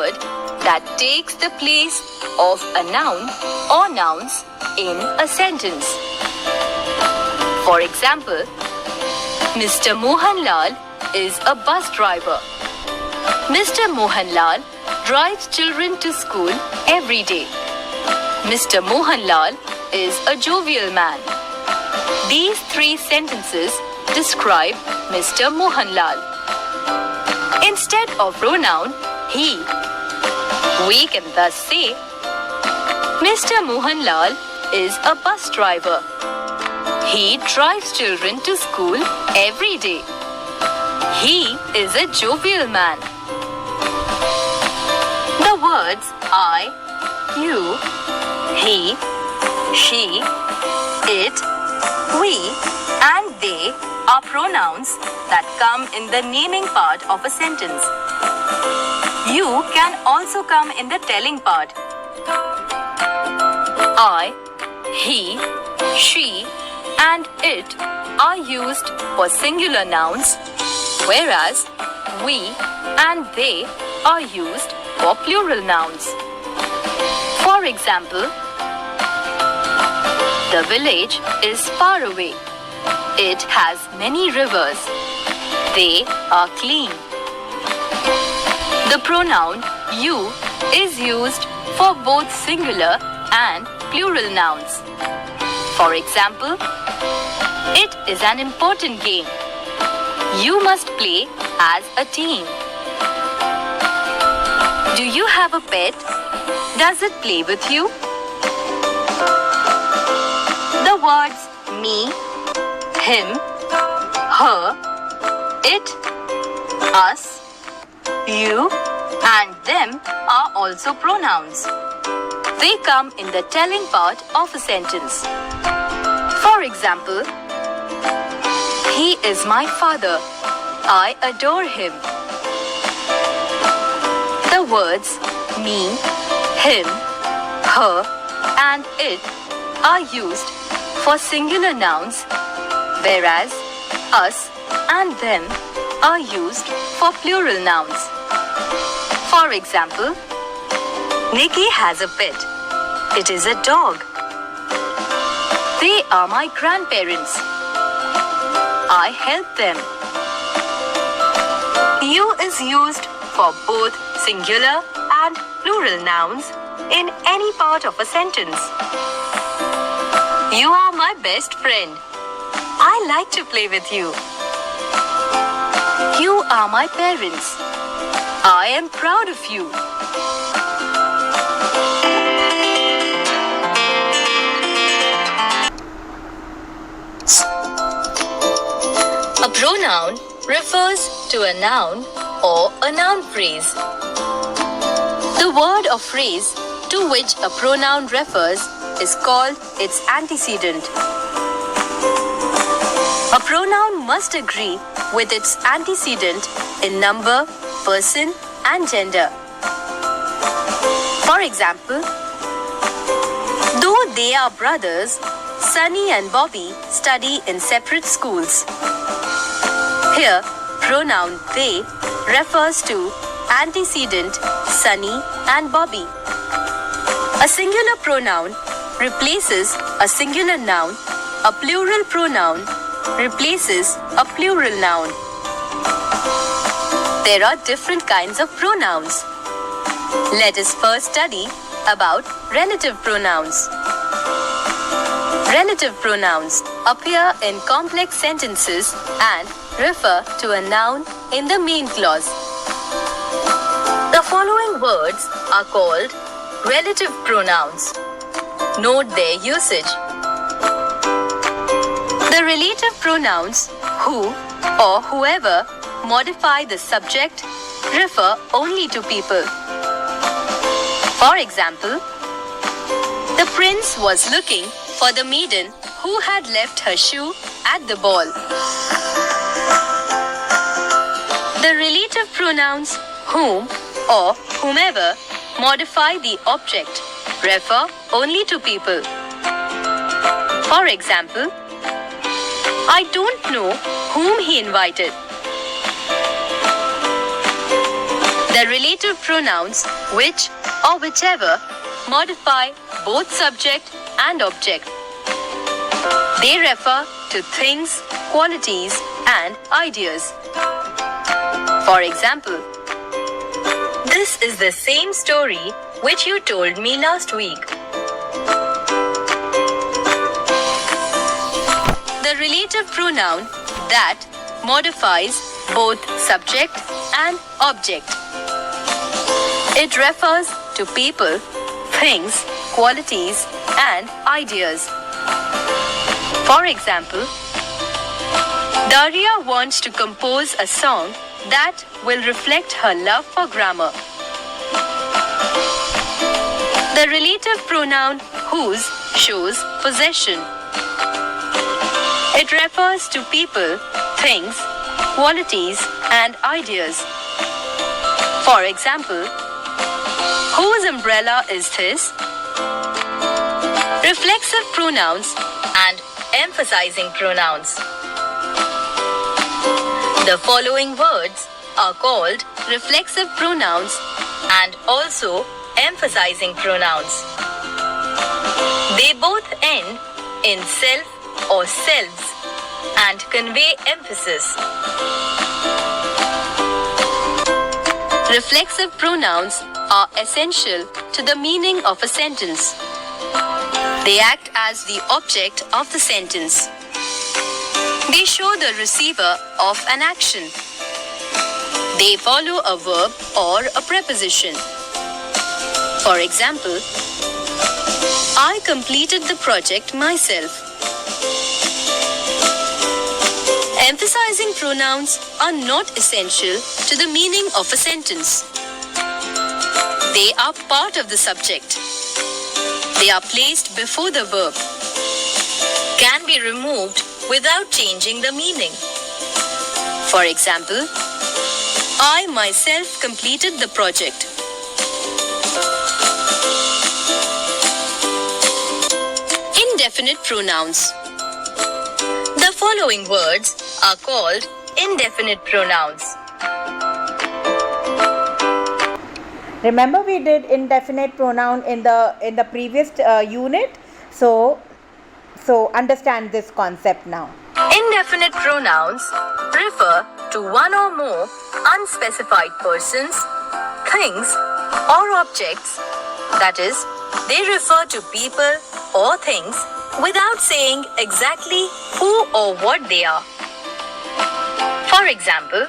word that takes the place of a noun or nouns in a sentence. For example, Mr. Mohanlal is a bus driver. Mr. Mohanlal drives children to school every day. Mr. Mohanlal is a jovial man. These three sentences describe Mr. Mohanlal. Instead of pronoun he, we can thus say, Mr. Mohanlal is a bus driver. He drives children to school every day. He is a jovial man. The words I, you, he, she, it, we, and they are pronouns that come in the naming part of a sentence. You can also come in the telling part. I, he, she, and it are used for singular nouns, whereas we and they are used for plural nouns. For example, the village is far away. It has many rivers. They are clean. The pronoun you is used for both singular and plural nouns. For example, it is an important game. You must play as a team. Do you have a pet? Does it play with you? The words me, him, her, it, us, you, and them are also pronouns. They come in the telling part of a sentence. For example, he is my father. I adore him. The words me, him, her, and it are used for singular nouns, whereas us and them are used for plural nouns. For example, Nikki has a pet. It is a dog. They are my grandparents. I help them. You is used for both singular and plural nouns in any part of a sentence. You are my best friend. I like to play with you. You are my parents. I am proud of you. A pronoun refers to a noun or a noun phrase. The word or phrase to which a pronoun refers is called its antecedent. A pronoun must agree with its antecedent in number, person, and gender. For example, though they are brothers, Sunny and Bobby study in separate schools. Here, pronoun they refers to antecedent Sunny and Bobby. A singular pronoun replaces a singular noun. A plural pronoun replaces a plural noun. There are different kinds of pronouns. Let us first study about relative pronouns. Relative pronouns appear in complex sentences and refer to a noun in the main clause. The following words are called relative pronouns. Note their usage. The relative pronouns who or whoever modify the subject refer only to people. For example, the prince was looking for the maiden who had left her shoe at the ball. The relative pronouns whom or whomever modify the object refer only to people. For example, I don't know whom he invited. The relative pronouns which or whichever modify both subject and object. They refer to things, qualities, and ideas. For example, this is the same story which you told me last week. The relative pronoun that modifies both subject and object. It refers to people, things, qualities, and ideas. For example, Daria wants to compose a song that will reflect her love for grammar. The relative pronoun whose shows possession. It refers to people, things, qualities, and ideas. For example, whose umbrella is this? Reflexive pronouns and emphasizing pronouns. The following words are called reflexive pronouns and also emphasizing pronouns. They both end in self or selves and convey emphasis. Reflexive pronouns are essential to the meaning of a sentence. They act as the object of the sentence. They show the receiver of an action. They follow a verb or a preposition. For example, I completed the project myself. Emphasizing pronouns are not essential to the meaning of a sentence. They are part of the subject. They are placed before the verb. Can be removed without changing the meaning. For example, I myself completed the project. Indefinite pronouns. The following words are called indefinite pronouns. Remember we did indefinite pronoun in the previous unit, so understand this concept now. Indefinite pronouns refer to one or more unspecified persons, things, or objects. That is, they refer to people or things without saying exactly who or what they are. For example,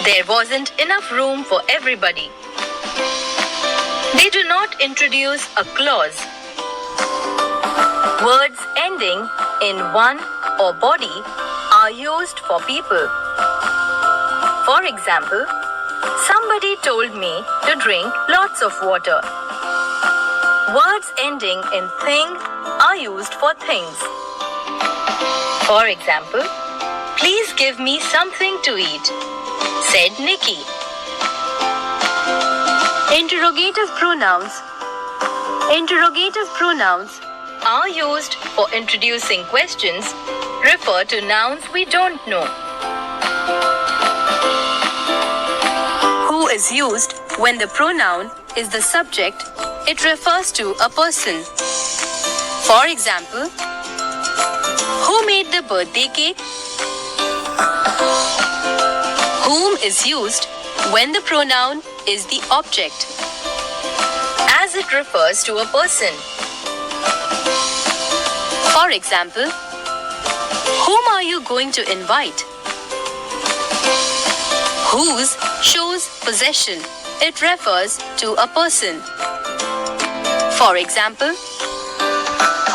there wasn't enough room for everybody. They do not introduce a clause. Words ending in one or body are used for people. For example, somebody told me to drink lots of water. Words ending in thing are used for things. For example, please give me something to eat, said Nikki. Interrogative pronouns. Interrogative pronouns are used for introducing questions, refer to nouns we don't know. Who is used when the pronoun is the subject, it refers to a person. For example, who made the birthday cake? Whom is used when the pronoun is the object, as it refers to a person. For example, whom are you going to invite? Whose shows possession. It refers to a person. For example,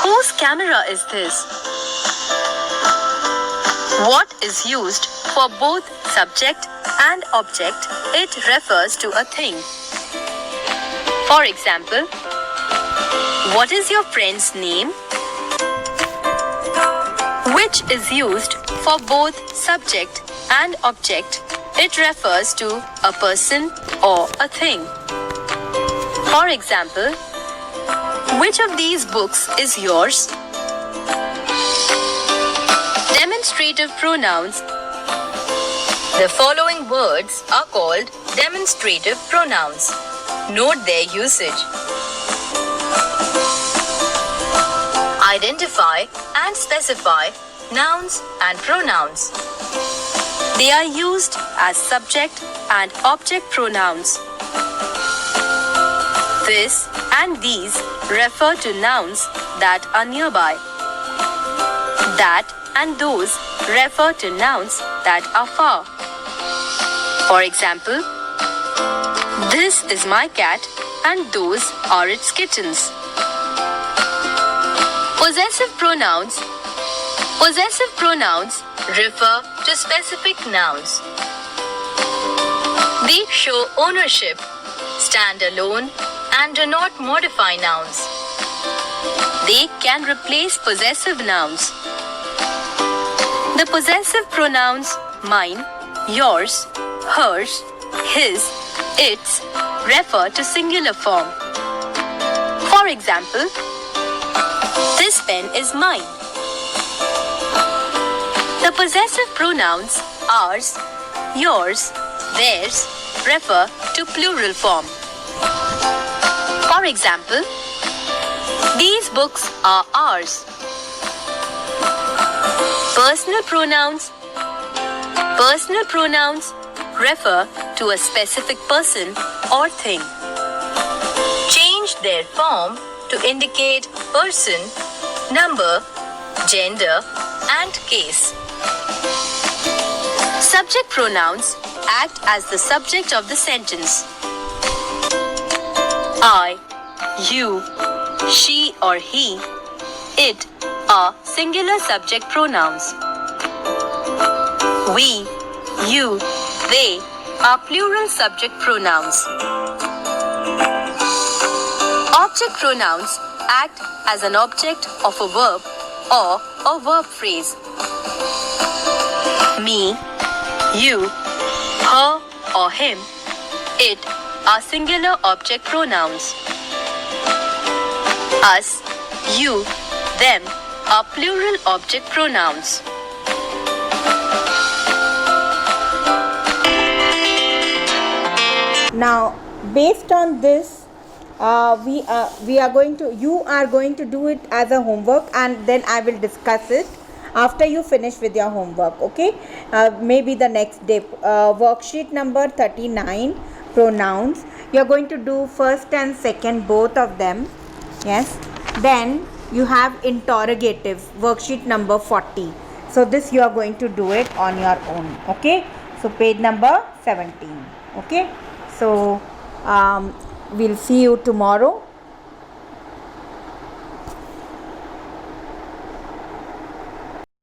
whose camera is this? What is used for both subject and object, it refers to a thing. For example, what is your friend's name? Which is used for both subject and object, it refers to a person or a thing. For example, which of these books is yours? Demonstrative pronouns The following words are called demonstrative pronouns. Note their usage. Identify and specify nouns and pronouns. They are used as subject and object pronouns. This and these refer to nouns that are nearby. That and those refer to nouns that are far. For example, this is my cat and those are its kittens. Possessive pronouns. Possessive pronouns refer to specific nouns. They show ownership, stand alone, and do not modify nouns. They can replace possessive nouns. The possessive pronouns mine, yours, hers, his, its refer to singular form. For example, this pen is mine. The possessive pronouns ours, yours, theirs refer to plural form. For example, these books are ours. Personal pronouns. Personal pronouns refer to a specific person or thing. Change their form to indicate person, number, gender, and case. Subject pronouns act as the subject of the sentence. I, you, she or he, it are singular subject pronouns. We, you, they are plural subject pronouns. Object pronouns act as an object of a verb or a verb phrase. Me, you, her or him, it are singular object pronouns. Us, you, them are plural object pronouns. Now, based on this, you are going to do it as a homework, and then I will discuss it after you finish with your homework. Okay, maybe the next day. Worksheet number 39, pronouns. You are going to do first and second, both of them. Yes. Then you have interrogative, worksheet number 40. So this you are going to do it on your own. Okay. So page number 17. Okay. So we'll see you tomorrow.